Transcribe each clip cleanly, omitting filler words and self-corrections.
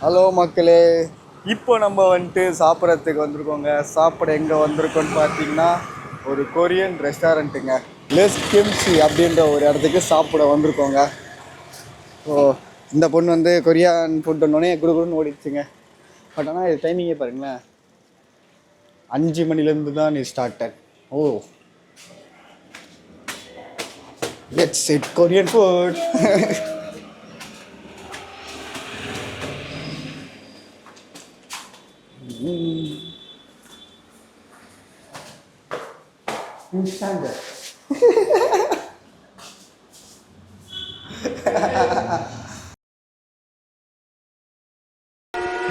Hello மக்களே, இப்போ நம்ம வந்துட்டு சாப்பிட்றதுக்கு வந்திருக்கோங்க. சாப்பிட எங்கே வந்திருக்கோன்னு பார்த்தீங்கன்னா ஒரு கொரியன் ரெஸ்டாரண்ட்டுங்க. லெஸ் கிம்சி அப்படின்ற ஒரு இடத்துக்கு சாப்பிட வந்திருக்கோங்க. ஸோ இந்த பொண்ணு வந்து கொரியான் ஃபுட் ஒன்றே குடுகுடுன்னு ஓடிடுச்சுங்க. பட் ஆனால் இது டைமிங்கே பாருங்களேன், 5 மணிலேருந்து தான் நீ started. O let's it Korean food.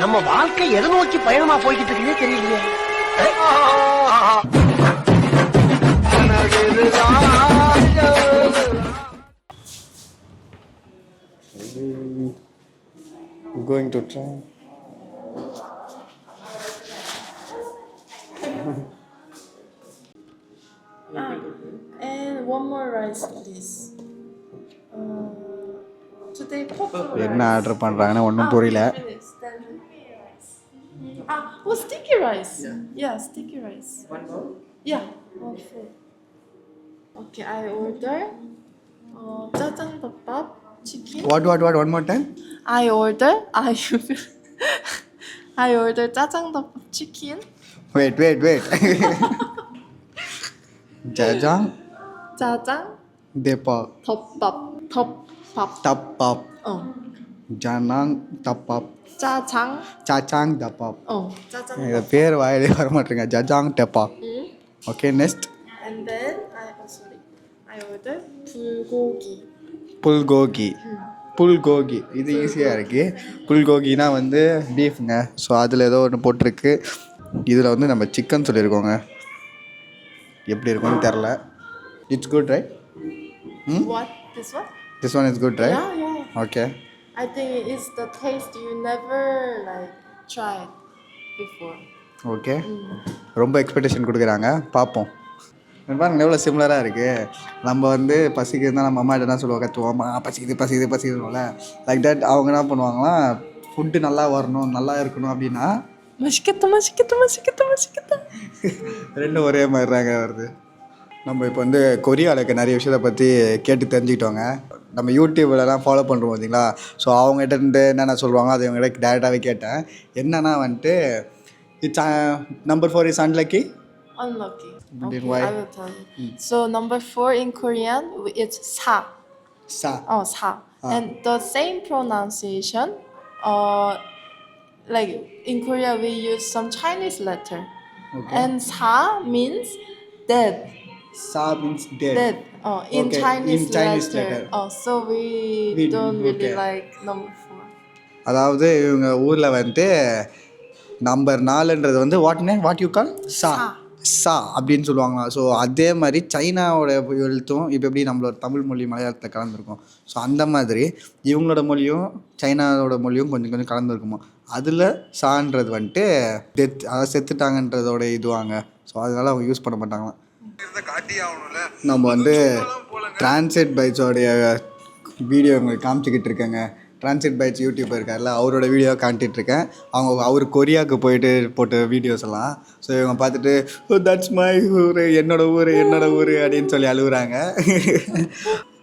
நம்ம வாழ்க்கை எதை நோக்கி பயணமா போய்கிட்டு இருக்குன்னே தெரியலையே. Going to try. And one more rice, please. Today purple rice. என்ன ஆர்டர் பண்ணுறாங்கன்னு ஒன்றும் புரியல. Sticky rice. Yeah, sticky rice. One more? Yeah, one full. Okay, I order jajang bibimbap chicken. What? One more time? I order jajang bibimbap chicken. Wait. Jajang Depa bibimbap. Tapap Janang Tapap Jajang. Chachang Tapap. Jajang. இந்த பேர் வாயிலே வர மாட்டேங்க. Jajang deopbap. Okay, next. And then I order bulgogi. இது ஈஸியாக இருக்குது. புல்கோகினா வந்து பீஃப்ங்க. So அதில் ஏதோ ஒன்று போட்டிருக்கு. இதில் வந்து நம்ம சிக்கன் சொல்லியிருக்கோங்க. எப்படி இருக்கும்னு தெரில. It's good right? What? This one? This one is good, right? Yeah. Okay. I think it's the taste you never tried before. Okay. ரொம்ப எக்ஸ்பெக்டேஷன் கொடுக்குறாங்க, பார்ப்போம். பாருங்க எவ்வளோ சிமிலராக இருக்குது. நம்ம வந்து பசிக்குதுன்னா நம்ம அம்மா என்ன சொல்லுவோம், கற்றுவோம், பசிக்குதுல லைக் தட். அவங்க என்ன பண்ணுவாங்களாம், ஃபுட்டு நல்லா வரணும், நல்லா இருக்கணும் அப்படின்னா 맛있겠다. ரெண்டும் ஒரே மாதிரிதாங்க வருது. நம்ம இப்போ வந்து கொரியாவில் இருக்க நிறைய விஷயத்தை பற்றி கேட்டு தெரிஞ்சுக்கிட்டோங்க. நம்ம யூடியூப்லலாம் ஃபாலோ பண்ணுறோம் பார்த்தீங்களா. ஸோ அவங்ககிட்ட இருந்து என்னென்ன சொல்லுவாங்களோ அதை அவங்ககிட்ட டேரெக்டாகவே கேட்டேன். என்னன்னா வந்துட்டு it's number 4 is unlucky. Okay, why? I will tell you. So number 4 in Korean, it's sa. Sa. Sa. And the same pronunciation, like in Korea we use some Chinese letter. Okay. And sa means dead. Sa means dead. Dead. In Okay, Chinese, in Chinese letter. So we don't really like number 4. அதாவது இவங்க ஊரில் வந்துட்டு number 4ன்றது வந்து what you call சா அப்படின்னு சொல்லுவாங்களாம். So அதே மாதிரி சைனாவோட எழுத்தும் இப்போ எப்படி நம்மளோட தமிழ் மொழி மலையாளத்தில் கலந்துருக்கும். ஸோ அந்த மாதிரி இவங்களோட மொழியும் சைனாவோட மொழியும் கொஞ்சம் கலந்துருக்குமா. அதில் சான்றது வந்துட்டு டெத், அதாவது செத்துட்டாங்கன்றதோட இதுவாங்க. ஸோ அதனால அவங்க யூஸ் பண்ண மாட்டாங்களாம். நம்ம வந்து டிரான்சிட் பைட்ஸோடைய வீடியோ உங்களுக்கு காமிச்சிக்கிட்டு இருக்கேங்க. டிரான்சிட் பைட்ஸ் யூடியூபர் இருக்கார்ல, அவரோட வீடியோ காமிச்சிட்ருக்கேன். அவர் கொரியாவுக்கு போயிட்டு போட்ட வீடியோஸ் எல்லாம். ஸோ இவங்க பார்த்துட்டு தட்ஸ் மை ஊர், என்னோட ஊர் அப்படின்னு சொல்லி அழுகுறாங்க.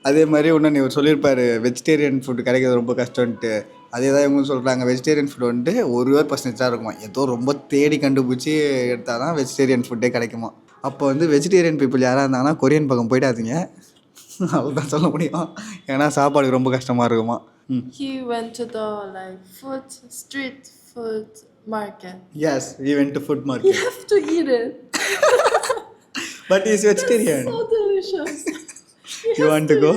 அதே மாதிரி இன்னொன்று இவர் சொல்லியிருப்பார், வெஜிடேரியன் ஃபுட் கிடைக்கிறது ரொம்ப கஷ்டம்ன்ட்டு. அதே தான் இவங்க சொல்கிறாங்க. வெஜிடேரியன் ஃபுட் வந்துட்டு 1% தான் இருக்குமா. ஏதோ ரொம்ப தேடி கண்டுபிடிச்சி எடுத்தால் தான் வெஜிடேரியன் ஃபுட்டே கிடைக்குமா. அப்போ வந்து வெஜிடேரியன் பீப்புள் யாராக இருந்தாங்கன்னா கொரியன் பக்கம் போயிடாதீங்க, அவ்வளோதான் சொல்ல முடியும். ஏன்னா சாப்பாடு ரொம்ப கஷ்டமாக இருக்குமா. He went to the street food market. Yes, he went to food market. You have to eat it. But he's vegetarian. So delicious. You want to go?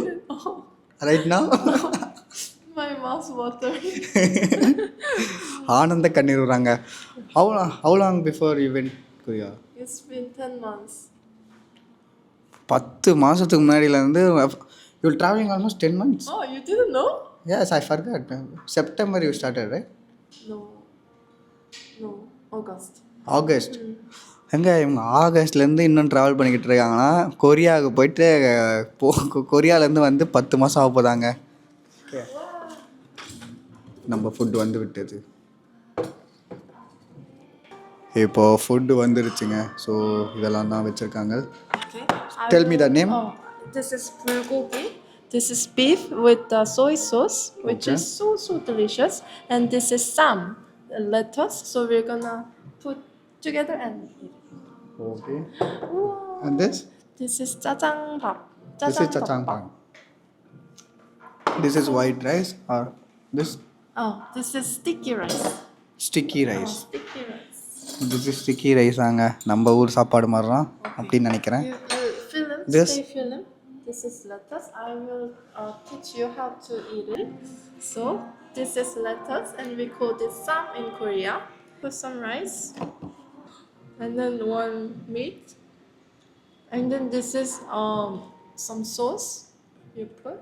Right now? My mouth water. ஆனந்த கண்ணீர் வராங்க. How long before you went Korea? It's been 10 months. 10 மாதத்துக்கு முன்னாடியிலேருந்து. You're traveling almost 10 months. Oh, you didn't know? Yes, I forgot. September you started, right? No, August. எங்கே இவங்க ஆகஸ்ட்லேருந்து இன்னும் travel பண்ணிக்கிட்டு இருக்காங்கன்னா, கொரியாவுக்கு போயிட்டு கொரியாவிலேருந்து வந்து 10 மாதம் ஆக போதாங்க. நம்ம ஃபுட் வந்து விட்டது. இப்போ ஃபுட்டு வந்துருச்சுங்க. ஸோ இதெல்லாம் தான் வச்சுருக்காங்க. Okay. Tell me the name. Oh, this is bulgogi. This is beef with the soy sauce, which Okay. is so delicious. And this is sam, lettuce. So we're gonna put together and eat it. Okay. Wow. And this? This is 짜장밥. This is chachangpang. This is white rice or this Oh, this is sticky rice. sticky Oh, rice. sticky rice. This is sticky rice ஆங்க. நம்ம ஊர் சாப்பாடு மாதிரி தான் அப்படின்னு நினைக்கிறேன். You film, This? stay film. This is lettuce. I will teach you how to eat it. So this is lettuce, and we call this sam in Korea. Put some rice, and then one meat, and then this is some sauce you put,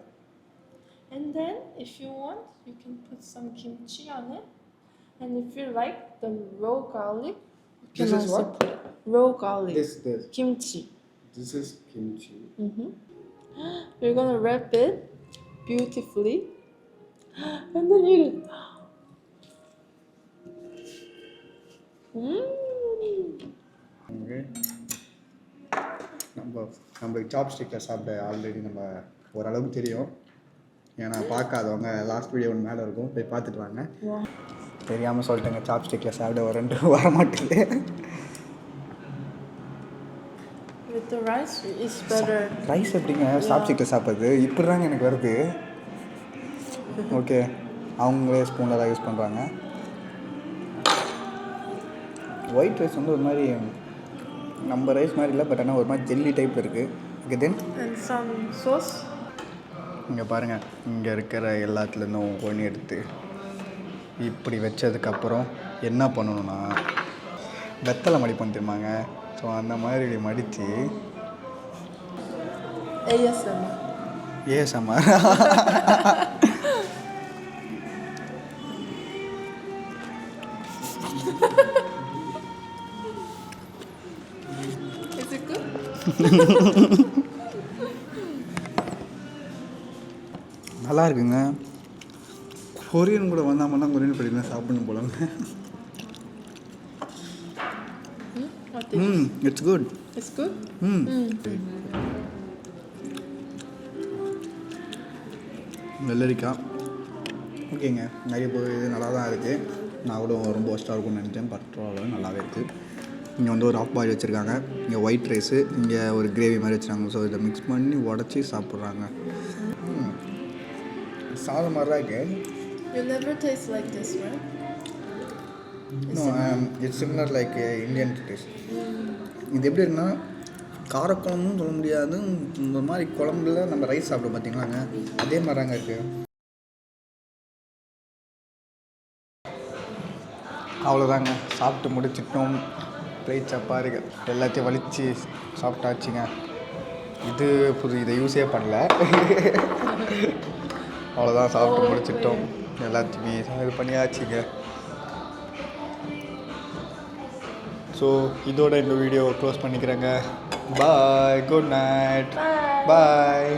and then if you want, you can put some kimchi on it, and if you like the raw garlic, you can This is also what? put raw garlic. This. Kimchi. This is kimchi. We're gonna wrap it beautifully and then eat it. Okay. நம்மளுக்கு சாப்ஸ்டிக்கில் சாப்பிட already நம்ம ஓரளவுக்கு தெரியும். ஏன்னா பார்க்காதவங்க last video ஒன்று மேலே இருக்கும், போய் பார்த்துட்டு வாங்க. தெரியாமல் சொல்லிட்டேங்க, சாப்ஸ்டிக்கில் சாப்பிட வர மாட்டேங்குது. With the rice, it's better. Rice எப்படிங்க சாப்ஸ்டிக்கில் சாப்பிட்றது? இப்படி தாங்க எனக்கு வருது. ஓகே, அவங்களே ஸ்பூனில் தான் யூஸ் பண்ணுறாங்க. ஒயிட் ரைஸ் வந்து ஒரு மாதிரி நம்ம ரைஸ் மாதிரி இல்லை, பட் ஆனால் ஒரு மாதிரி ஜெல்லி டைப் இருக்குது. Okay, then And some sauce. இங்கே பாருங்கள், இங்கே இருக்கிற எல்லாத்துலேருந்தும் ஒன்று எடுத்து இப்படி வச்சதுக்கப்புறம் என்ன பண்ணணும்னா வெத்தலை மடிப்போம் தெரியுமாங்க. ஸோ அந்த மாதிரி மடித்து ASMR. ஏசம்மா Is it good? நல்லா இருக்குங்க. கொரியன் கூட வந்தாமல் கொரியன் படிக்கலாம் சாப்பிடணும் போலங்க. What do you it's good. It's good? வெள்ளரிக்காய் ஓகேங்க, நிறைய இது நல்லா தான் இருக்குது. நான் கூட ரொம்ப ஒஸ்ட்டாக இருக்கும்னு நினச்சேன், பரவாயில்ல நல்லாவே இருக்குது. இங்கே வந்து ஒரு ஆஃப் பாயில் வச்சுருக்காங்க, இங்கே ஒயிட் ரைஸு, இங்கே ஒரு கிரேவி மாதிரி வச்சுருக்காங்க. ஸோ இதை மிக்ஸ் பண்ணி உடச்சி சாப்பிட்றாங்க. சாதம் மாதிரி தான் இருக்குது. You never taste like this, right? No, it's similar like Indian taste. இது எப்படி இருக்குன்னா காரக்குழம்புன்னு சொல்ல முடியாது, இந்த மாதிரி குழம்புல நம்ம ரைஸ் சாப்பிடுவோம் பார்த்தீங்களாங்க, அதே மாதிரி தாங்க இருக்குது. அவ்வளோதாங்க, சாப்பிட்டு முடிச்சிட்டோம். பிளேட் சப்பாருக்கு எல்லாத்தையும் வலித்து சாப்பிட்டாச்சுங்க. இது இதை யூஸே பண்ணல. அவ்வளோதான், சாப்பிட்டு முடிச்சிட்டோம். எல்லாத்தையுமே இது பண்ணியாச்சுங்க. ஸோ இதோட இந்த வீடியோ க்ளோஸ் பண்ணிக்கிறேங்க. பாய், குட் நைட், பாய்.